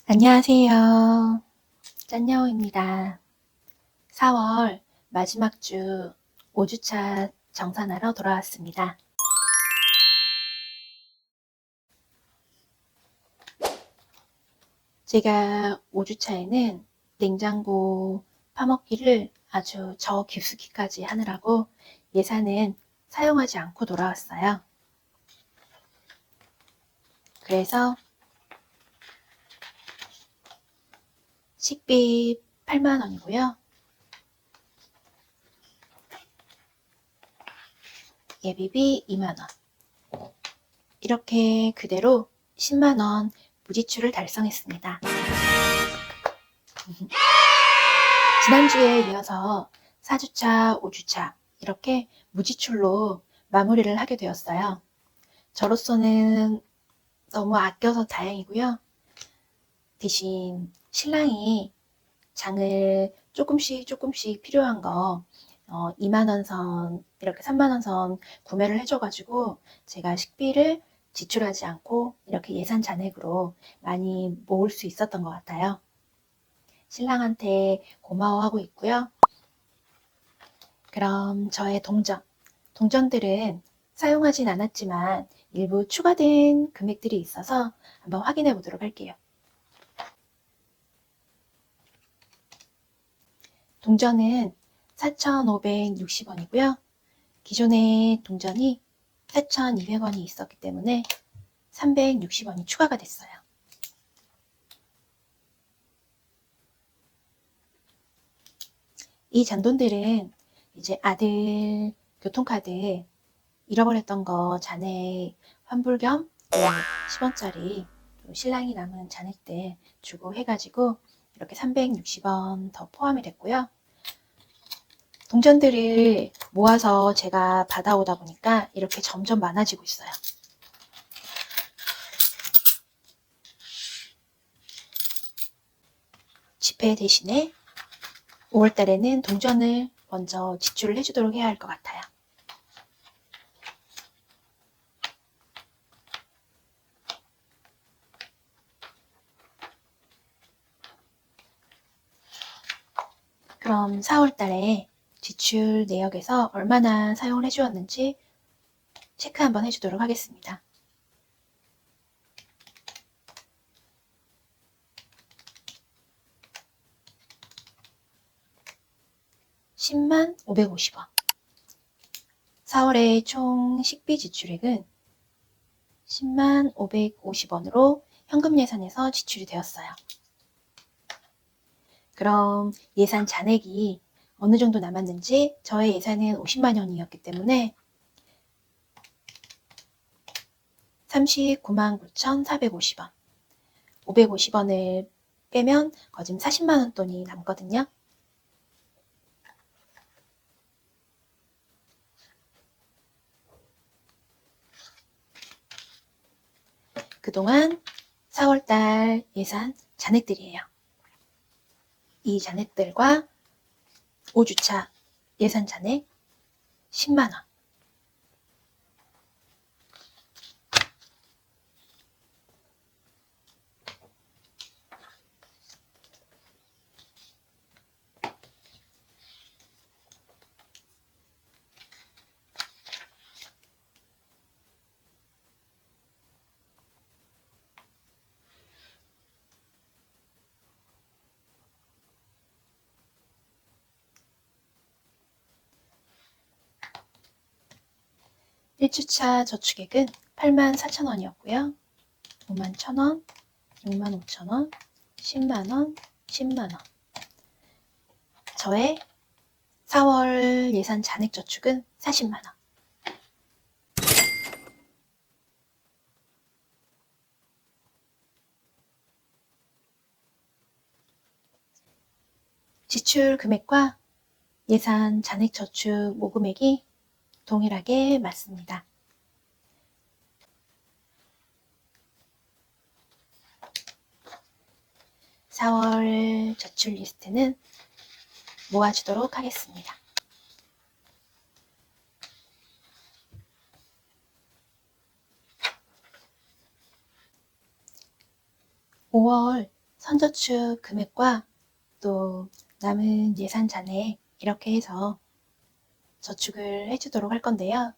안녕하세요. 짠여우입니다. 4월 마지막 주 5주차 정산하러 돌아왔습니다. 제가 5주차에는 냉장고 파먹기를 아주 저깊숙이까지 하느라고 예산은 사용하지 않고 돌아왔어요. 그래서 식비 8만원이고요. 예비비 2만원. 이렇게 그대로 10만원 무지출을 달성했습니다. 지난주에 이어서 4주차, 5주차 이렇게 무지출로 마무리를 하게 되었어요. 저로서는 너무 아껴서 다행이고요. 대신 신랑이 장을 조금씩 필요한 거 2만원 선, 이렇게 3만원 선 구매를 해줘가지고 제가 식비를 지출하지 않고 이렇게 예산 잔액으로 많이 모을 수 있었던 것 같아요. 신랑한테 고마워하고 있고요. 그럼 저의 동전들은 사용하진 않았지만 일부 추가된 금액들이 있어서 한번 확인해 보도록 할게요. 동전은 4,560원이고요. 기존에 동전이 4,200원이 있었기 때문에 360원이 추가가 됐어요. 이 잔돈들은 이제 아들 교통카드 잃어버렸던 거 잔액 환불 겸 10원짜리 신랑이 남은 잔액들 주고 해가지고 이렇게 360원 더 포함이 됐고요. 동전들을 모아서 제가 받아오다 보니까 이렇게 점점 많아지고 있어요. 지폐 대신에 5월달에는 동전을 먼저 지출을 해주도록 해야 할 것 같아요. 그럼 4월달에 지출 내역에서 얼마나 사용을 해주었는지 체크 한번 해주도록 하겠습니다. (10만 550원) 4월의 총 식비 지출액은 10만 550원으로 현금 예산에서 지출이 되었어요. 그럼 예산 잔액이 어느 정도 남았는지, 저의 예산은 50만 원이었기 때문에 39만 9,450원, 550원을 빼면 거진 40만 원 돈이 남거든요. 그동안 4월달 예산 잔액들이에요. 이 잔액들과 5주차 예산 잔액 10만 원. (1주차) 저축액은 8만 4천 원이었고요. 5만 1,000원, 6만 5천 원, 10만 원, 10만 원. 저의 4월 예산 잔액 저축은 40만 원. 지출 금액과 예산 잔액 저축 모금액이 동일하게 맞습니다. (4월) 저출 리스트는 모아주도록 하겠습니다. (5월) 선저축 금액과 또 남은 예산 잔액 이렇게 해서 저축을 해주도록 할 건데요.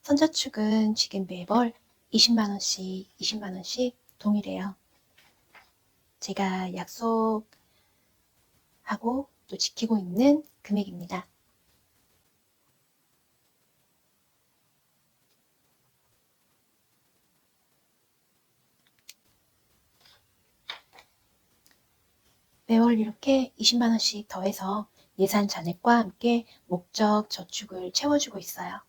선저축은 지금 매월 20만원씩 동일해요. 제가 약속하고 또 지키고 있는 금액입니다. 매월 이렇게 20만원씩 더해서 예산 잔액과 함께 목적 저축을 채워주고 있어요.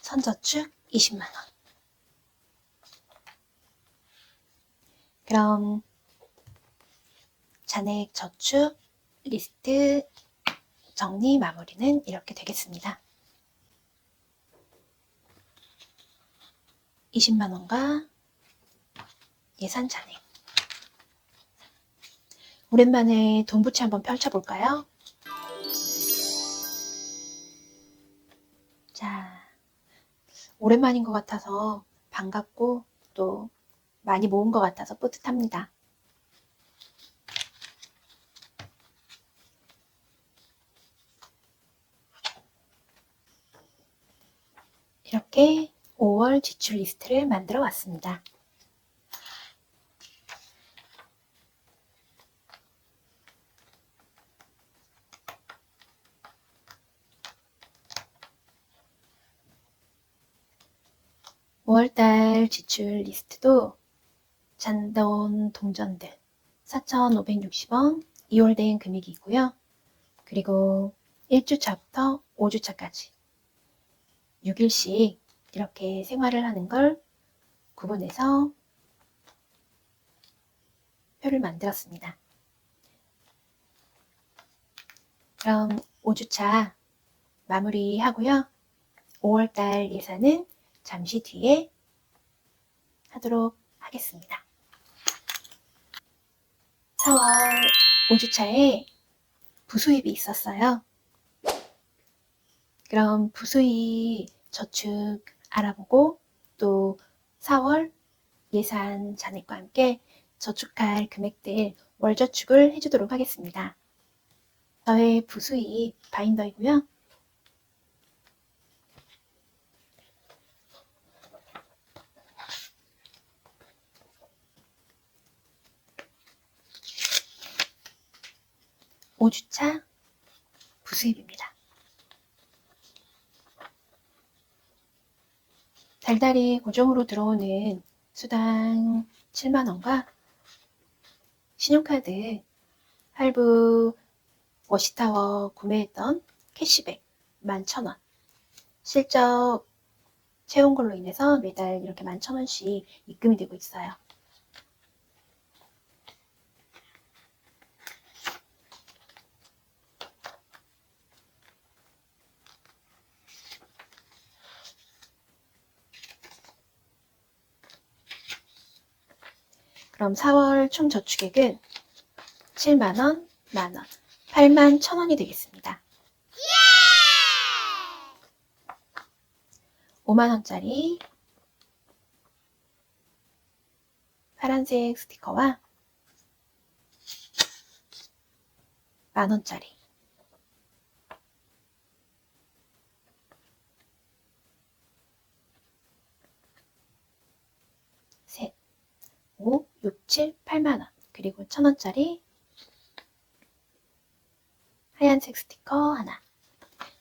선저축 20만원. 그럼 잔액 저축 리스트 정리 마무리는 이렇게 되겠습니다. 20만원과 예산 잔액. 오랜만에 돈부채 한번 펼쳐볼까요? 자, 오랜만인 것 같아서 반갑고 또 많이 모은 것 같아서 뿌듯합니다. 이렇게 5월 지출 리스트를 만들어 왔습니다. (5월달) 지출 리스트도 잔돈 동전들 4,560원 2월 된 금액이 있고요. 그리고 1주차부터 5주차까지 6일씩 이렇게 생활을 하는 걸 구분해서 표를 만들었습니다. 그럼 5주차 마무리하고요. 5월달 예산은 잠시 뒤에 하도록 하겠습니다. 4월 5주차에 부수입이 있었어요. 그럼 부수입 저축 알아보고 또 4월 예산 잔액과 함께 저축할 금액들 월저축을 해주도록 하겠습니다. 저의 부수입 바인더이고요. (5주차) 부수입입니다. 달달이 고정으로 들어오는 수당 7만원과 신용카드 할부 워시타워 구매했던 캐시백 11,000원 실적 채운 걸로 인해서 매달 이렇게 11,000원씩 입금이 되고 있어요. 그럼 4월 총 저축액은 7만원, 만원, 81,000원이 되겠습니다. 5만원짜리 파란색 스티커와 만원짜리 셋, 5, 6, 7, 8만원 그리고 1,000원짜리 하얀색 스티커 하나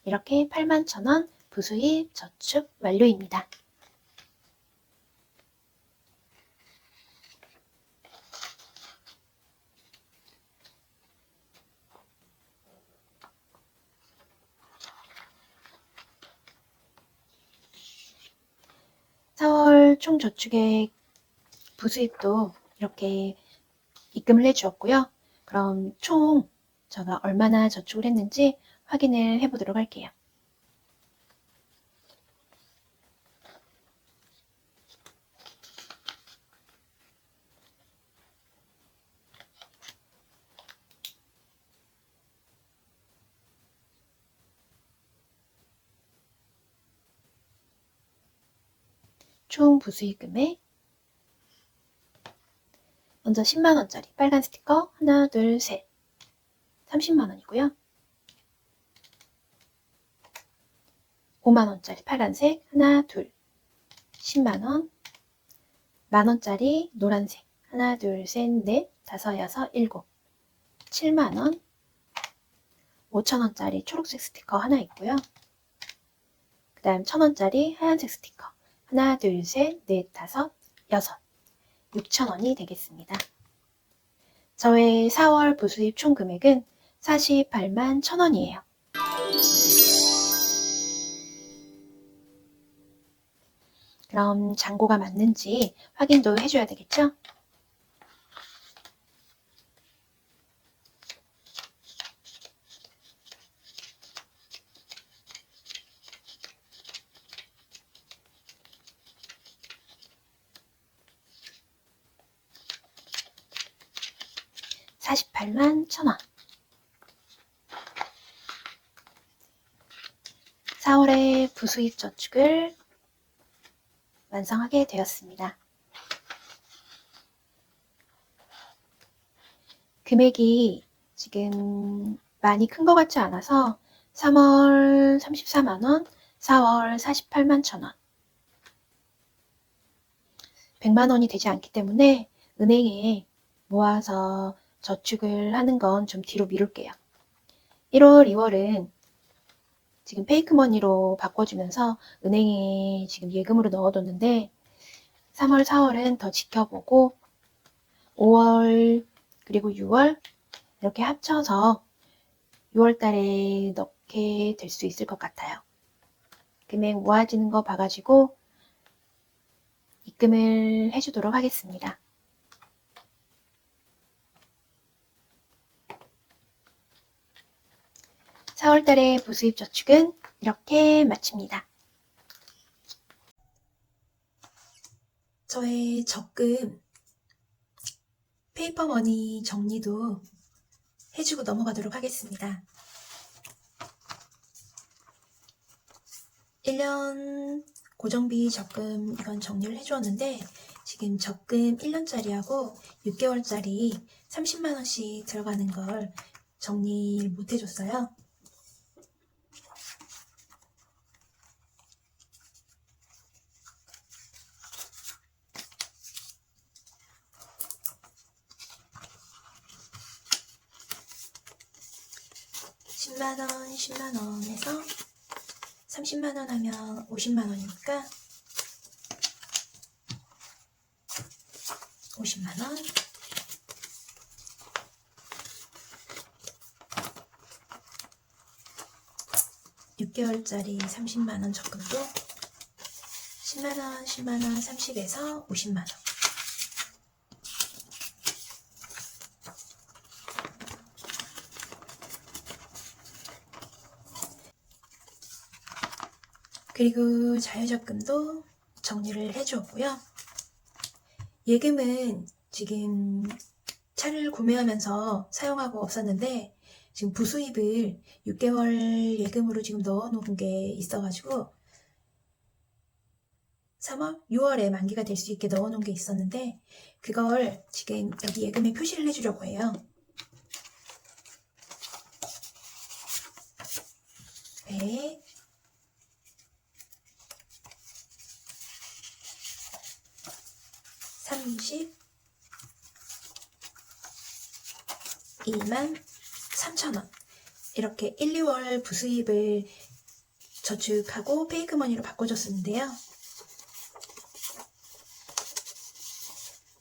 이렇게 81,000원 부수입 저축 완료입니다. (4월) 총 저축액 부수입도 이렇게 입금을 해주었고요. 그럼 총 제가 얼마나 저축을 했는지 확인을 해보도록 할게요. 총 부수입 금액 먼저 10만원짜리 빨간 스티커 하나, 둘, 셋 30만원이고요. 5만원짜리 파란색 하나, 둘 10만원, 만원짜리 노란색 하나, 둘, 셋, 넷, 다섯, 여섯, 일곱 7만원, 5천원짜리 초록색 스티커 하나 있고요. 그 다음 1000원짜리 하얀색 스티커 하나, 둘, 셋, 넷, 다섯, 여섯 6천원이 되겠습니다. 저의 4월 부수입 총 금액은 48만 1,000원이에요. 그럼 잔고가 맞는지 확인도 해줘야 되겠죠? (48만 1,000원) 4월에 부수입 저축을 완성하게 되었습니다. 금액이 지금 많이 큰 것 같지 않아서 3월 34만원, 4월 48만 1,000원 100만원이 되지 않기 때문에 은행에 모아서 저축을 하는 건 좀 뒤로 미룰게요. 1월, 2월은 지금 페이크머니로 바꿔주면서 은행에 지금 예금으로 넣어뒀는데 3월, 4월은 더 지켜보고 5월 그리고 6월 이렇게 합쳐서 6월 달에 넣게 될 수 있을 것 같아요. 금액 모아지는 거 봐가지고 입금을 해주도록 하겠습니다. (4월달의) 부수입 저축은 이렇게 마칩니다. 저의 적금 페이퍼머니 정리도 해주고 넘어가도록 하겠습니다. 1년 고정비 적금 이건 정리를 해주었는데 지금 적금 1년짜리하고 6개월짜리 30만원씩 들어가는 걸 정리를 못 해줬어요. (10만원) (10만원) 해서 30만원 하면 50만원이니까 50만원 6개월짜리 30만원 적금도 10만원 10만원 30에서 50만원 그리고 자유적금도 정리를 해주었고요. 예금은 지금 차를 구매하면서 사용하고 없었는데 지금 부수입을 6개월 예금으로 지금 넣어놓은 게 있어가지고 3월, 6월에 만기가 될 수 있게 넣어놓은 게 있었는데 그걸 지금 여기 예금에 표시를 해주려고 해요. 네. (32만 3,000원) 이렇게 1, 2월 부수입을 저축하고 페이크머니로 바꿔줬었는데요.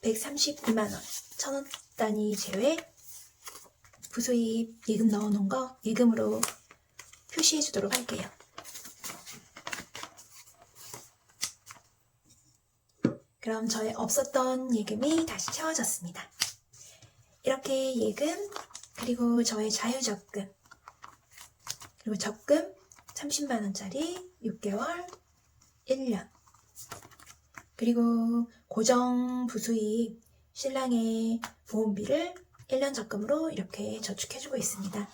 132만원 1,000원 단위 제외 부수입 예금 넣어놓은 거 예금으로 표시해 주도록 할게요. 그럼 저의 없었던 예금이 다시 채워졌습니다. 이렇게 예금 그리고 저의 자유적금 그리고 적금 30만원짜리 6개월 1년 그리고 고정 부수입 신랑의 보험비를 1년 적금으로 이렇게 저축해주고 있습니다.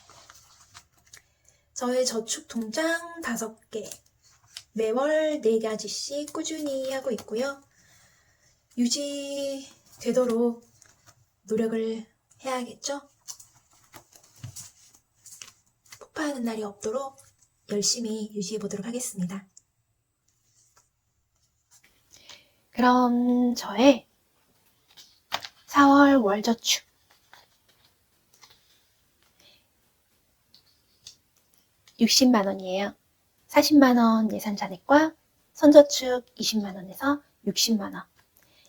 저의 저축 통장 5개 매월 4가지씩 꾸준히 하고 있고요. 유지되도록 노력을 해야겠죠? 폭파하는 날이 없도록 열심히 유지해 보도록 하겠습니다. 그럼 저의 4월 월저축 60만원이에요. 40만원 예산 잔액과 선저축 20만원에서 60만원.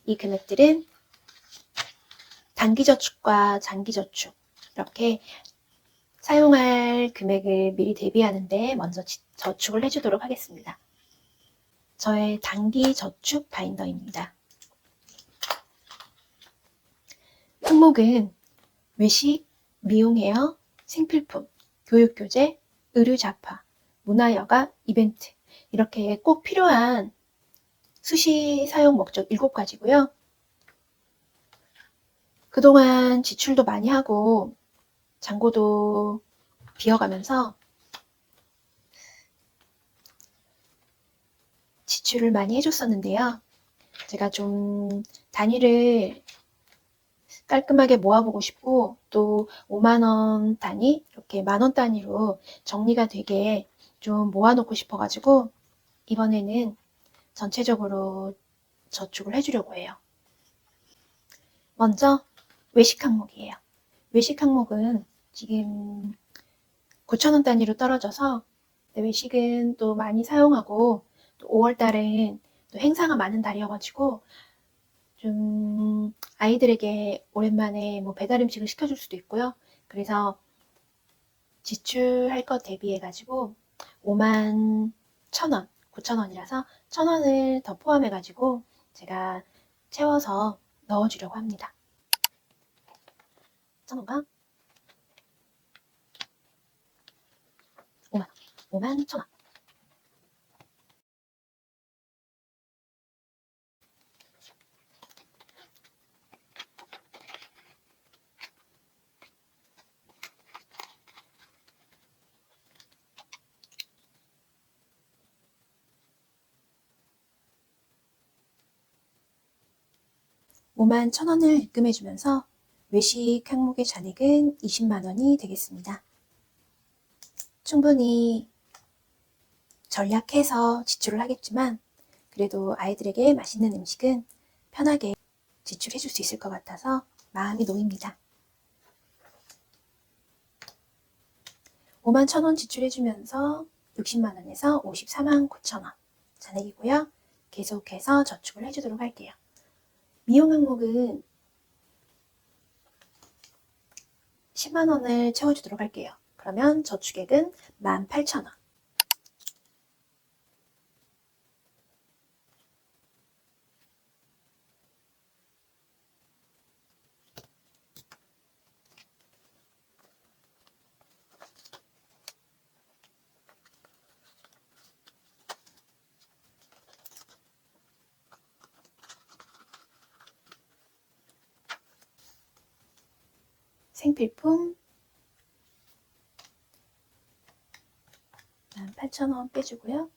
이 금액들은 단기저축과 장기저축 이렇게 사용할 금액을 미리 대비하는데 먼저 저축을 해주도록 하겠습니다. 저의 단기저축 바인더입니다. 항목은 외식, 미용헤어, 생필품, 교육교재, 의류잡화, 문화여가, 이벤트 이렇게 꼭 필요한 수시 사용 목적 7가지고요. 그동안 지출도 많이 하고 잔고도 비어가면서 지출을 많이 해줬었는데요. 제가 좀 단위를 깔끔하게 모아보고 싶고 또 5만원 단위 이렇게 만원 단위로 정리가 되게 좀 모아놓고 싶어가지고 이번에는 전체적으로 저축을 해주려고 해요. 먼저 외식 항목이에요. 외식 항목은 지금 9,000원 단위로 떨어져서 외식은 또 많이 사용하고 또 5월달은 또 행사가 많은 달이어가지고 좀 아이들에게 오랜만에 뭐 배달 음식을 시켜줄 수도 있고요. 그래서 지출할 것 대비해가지고 51,000원, 9,000원이라서 1,000원을 더 포함해가지고 제가 채워서 넣어주려고 합니다. 1,000원과 5만원, 51,000원. (5만 1,000원을) 입금해주면서 외식 항목의 잔액은 20만원이 되겠습니다. 충분히 전략해서 지출을 하겠지만 그래도 아이들에게 맛있는 음식은 편하게 지출해 줄 수 있을 것 같아서 마음이 놓입니다. 5만 1,000원 지출해주면서 60만원에서 54만 9천원 잔액이고요. 계속해서 저축을 해주도록 할게요. 미용 항목은 10만원을 채워주도록 할게요. 그러면 저축액은 18,000원. 생필품 18,000원 빼주고요.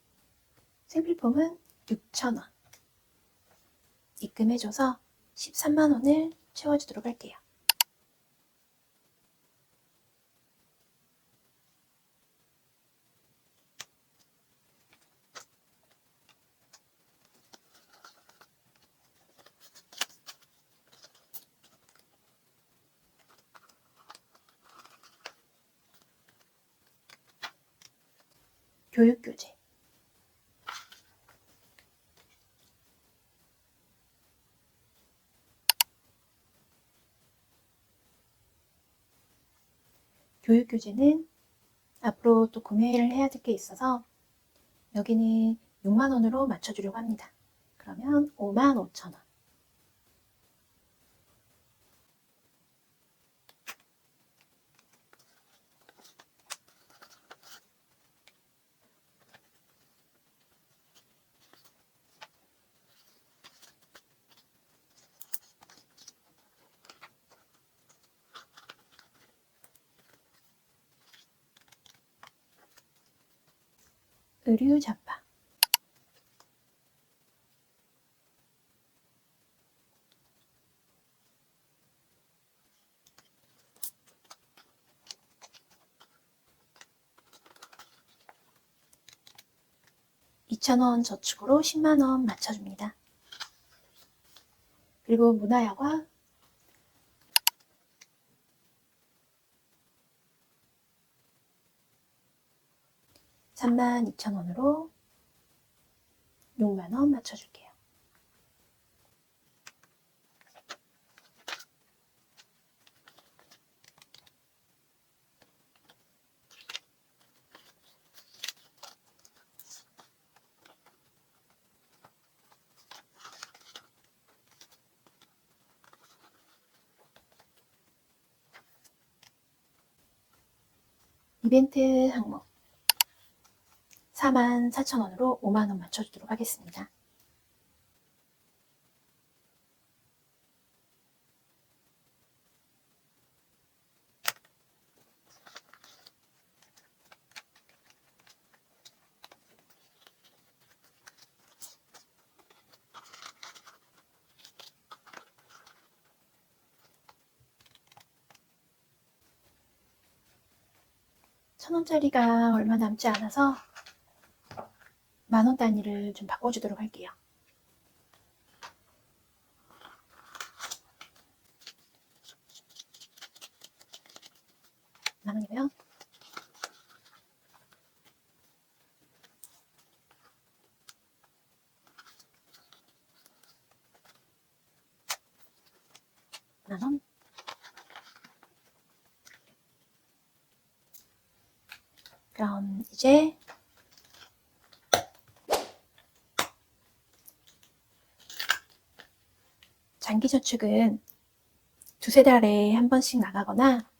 생필품은 6,000원 입금해줘서 13만원을 채워주도록 할게요. 교육교재 교육교재는 앞으로 또 구매를 해야 될 게 있어서 여기는 6만원으로 맞춰주려고 합니다. 그러면 55,000원. 의류잡화 2,000원 저축으로 10만원 맞춰줍니다. 그리고 문화여과 32,000원으로 6만원 맞춰줄게요. 이벤트 항목 44,000원으로 5만원 맞춰주도록 하겠습니다. 천원짜리가 얼마 남지 않아서 만원 단위를 좀 바꿔주도록 할게요. 만원이고요. 만원. 그럼 이제 장기저축은 두세 달에 한 번씩 나가거나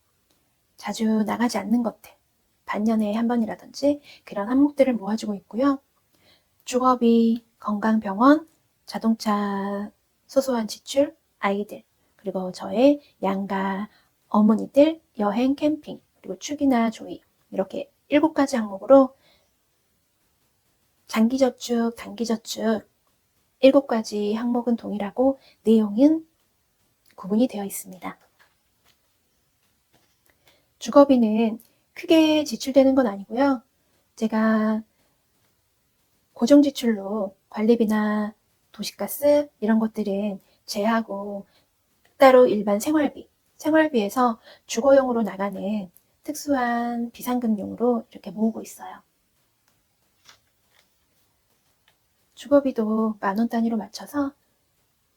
자주 나가지 않는 것들, 반년에 한 번이라든지 그런 항목들을 모아주고 있고요. 주거비, 건강병원, 자동차 소소한 지출, 아이들, 그리고 저의 양가 어머니들, 여행, 캠핑, 그리고 축이나 조이 이렇게 7가지 항목으로 장기저축, 단기저축 7가지 항목은 동일하고 내용은 구분이 되어 있습니다. 주거비는 크게 지출되는 건 아니고요. 제가 고정지출로 관리비나 도시가스 이런 것들은 제하고 따로 일반 생활비에서 주거용으로 나가는 특수한 비상금용으로 이렇게 모으고 있어요. 주거비도 만원 단위로 맞춰서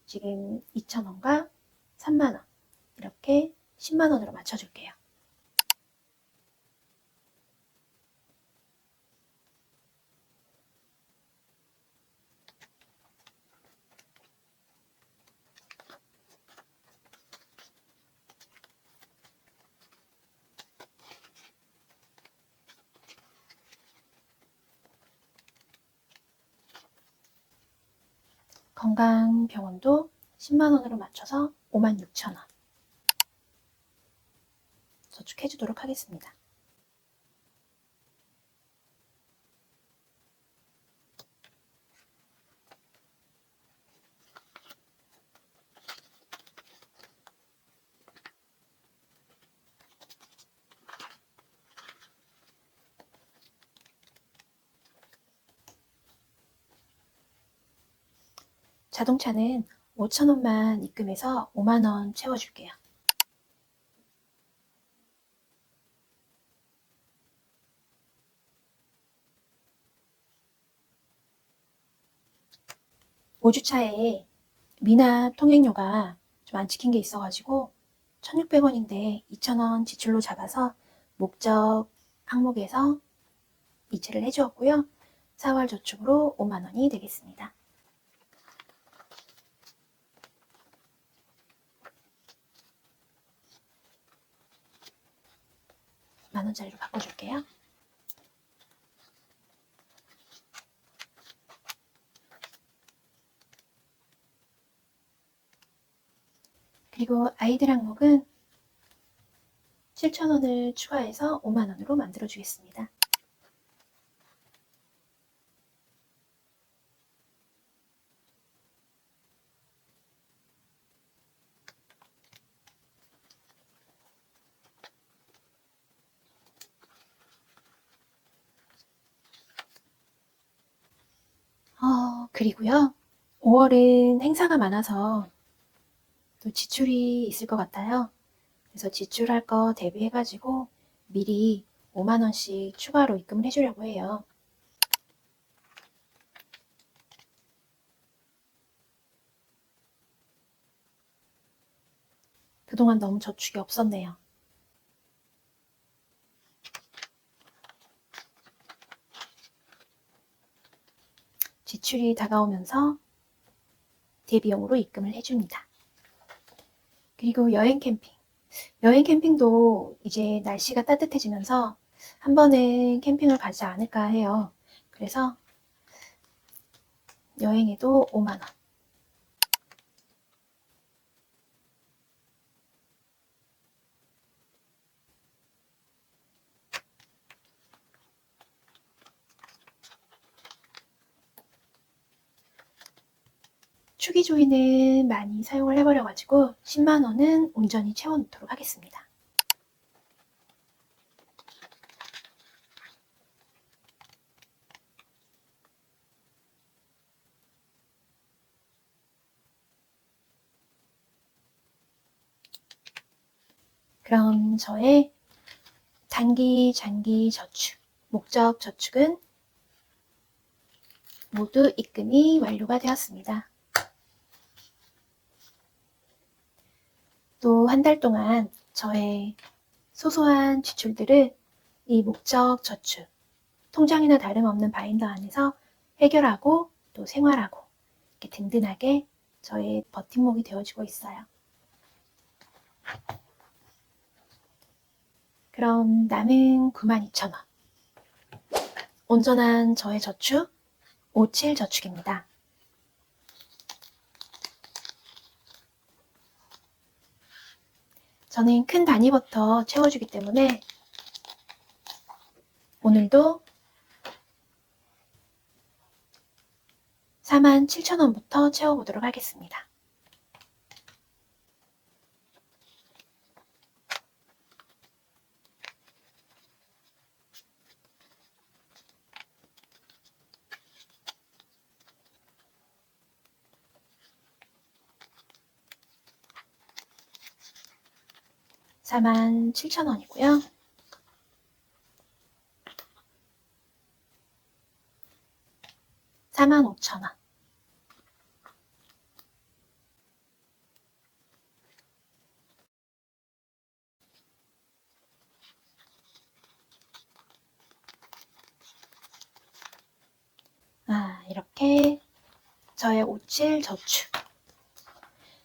지금 2,000원과 3만원 이렇게 10만원으로 맞춰줄게요. 건강병원도 10만원으로 맞춰서 56,000원 저축해 주도록 하겠습니다. 자동차는 5,000원만 입금해서 5만원 채워줄게요. 오주차에 미납 통행료가 좀 안 찍힌 게 있어가지고 1,600원인데 2,000원 지출로 잡아서 목적 항목에서 이체를 해주었고요. 4월 저축으로 5만원이 되겠습니다. 만원짜리로 바꿔줄게요. 그리고 아이들 항목은 7,000원을 추가해서 5만원으로 만들어 주겠습니다. 그리고요, 5월은 행사가 많아서 또 지출이 있을 것 같아요. 그래서 지출할 거 대비해가지고 미리 5만 원씩 추가로 입금을 해주려고 해요. 그동안 너무 저축이 없었네요. 지출이 다가오면서 대비용으로 입금을 해줍니다. 그리고 여행 캠핑. 여행 캠핑도 이제 날씨가 따뜻해지면서 한 번은 캠핑을 가지 않을까 해요. 그래서 여행에도 5만 원. 추기조이는 많이 사용을 해버려가지고 10만 원은 온전히 채워놓도록 하겠습니다. 그럼 저의 장기 저축, 목적 저축은 모두 입금이 완료가 되었습니다. 또 한 달 동안 저의 소소한 지출들을 이 목적 저축, 통장이나 다름없는 바인더 안에서 해결하고 또 생활하고 이렇게 든든하게 저의 버팀목이 되어주고 있어요. 그럼 남은 92,000원. 온전한 저의 저축, 57 저축입니다. 저는 큰 단위부터 채워주기 때문에 오늘도 47,000원부터 채워보도록 하겠습니다. (47,000원이고요) 45,000원. 이렇게 저의 57 저축.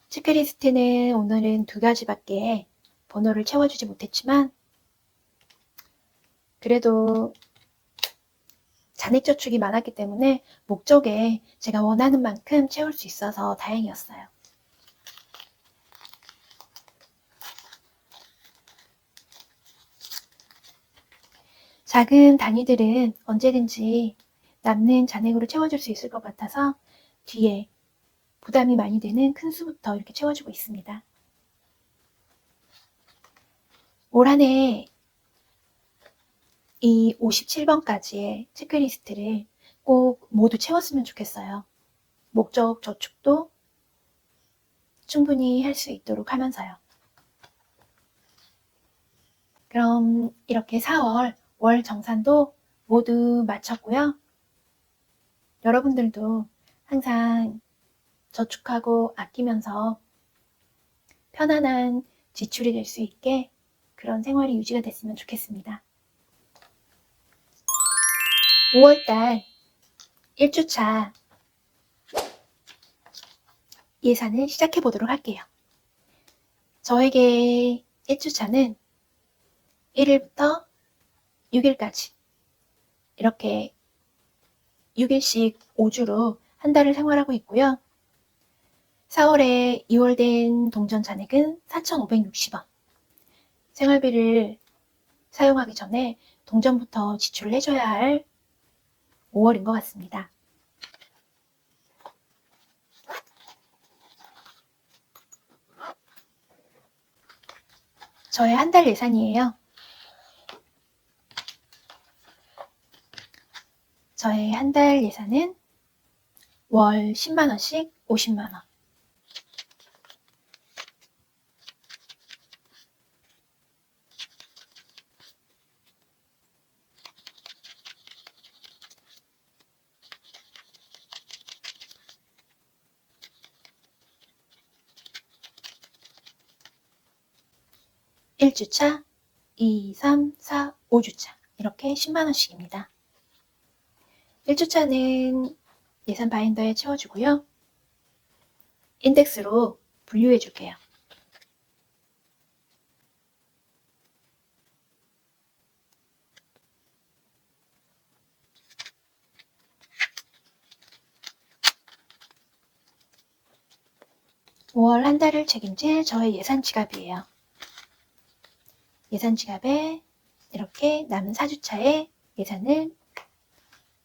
체크리스트는 오늘은 2가지밖에 번호를 채워주지 못했지만 그래도 잔액저축이 많았기 때문에 목적에 제가 원하는 만큼 채울 수 있어서 다행이었어요. 작은 단위들은 언제든지 남는 잔액으로 채워줄 수 있을 것 같아서 뒤에 부담이 많이 되는 큰 수부터 이렇게 채워주고 있습니다. 올 한 해 이 57번까지의 체크리스트를 꼭 모두 채웠으면 좋겠어요. 목적 저축도 충분히 할 수 있도록 하면서요. 그럼 이렇게 4월 월 정산도 모두 마쳤고요. 여러분들도 항상 저축하고 아끼면서 편안한 지출이 될 수 있게 그런 생활이 유지가 됐으면 좋겠습니다. 5월달 1주차 예산을 시작해 보도록 할게요. 저에게 1주차는 1일부터 6일까지 이렇게 6일씩 5주로 한 달을 생활하고 있고요. 4월에 2월 된 동전 잔액은 4,560원. 생활비를 사용하기 전에 동전부터 지출을 해줘야 할 5월인 것 같습니다. 저의 한 달 예산이에요. 저의 한 달 예산은 월 10만원씩 50만원. 일주차 2, 3, 4, 5주차 이렇게 10만원씩입니다. 1주차는 예산 바인더에 채워주고요. 인덱스로 분류해 줄게요. (5월) 한 달을 책임질 저의 예산 지갑이에요. 예산 지갑에 이렇게 남은 4주차에 예산을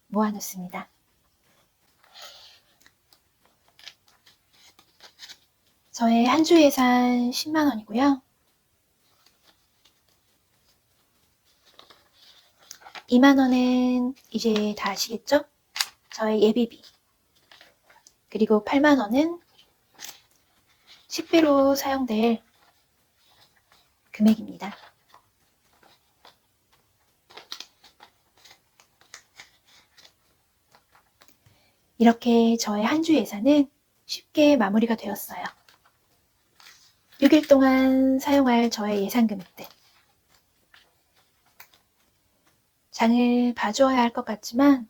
모아놓습니다. 저의 한 주 예산 10만원이고요. 2만원은 이제 다 아시겠죠? 저의 예비비. 그리고 8만원은 식비로 사용될 금액입니다. 이렇게 저의 한 주 예산은 쉽게 마무리가 되었어요. 6일 동안 사용할 저의 예산 금액들. 장을 봐주어야 할 것 같지만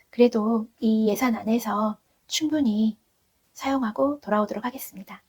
그래도 이 예산 안에서 충분히 사용하고 돌아오도록 하겠습니다.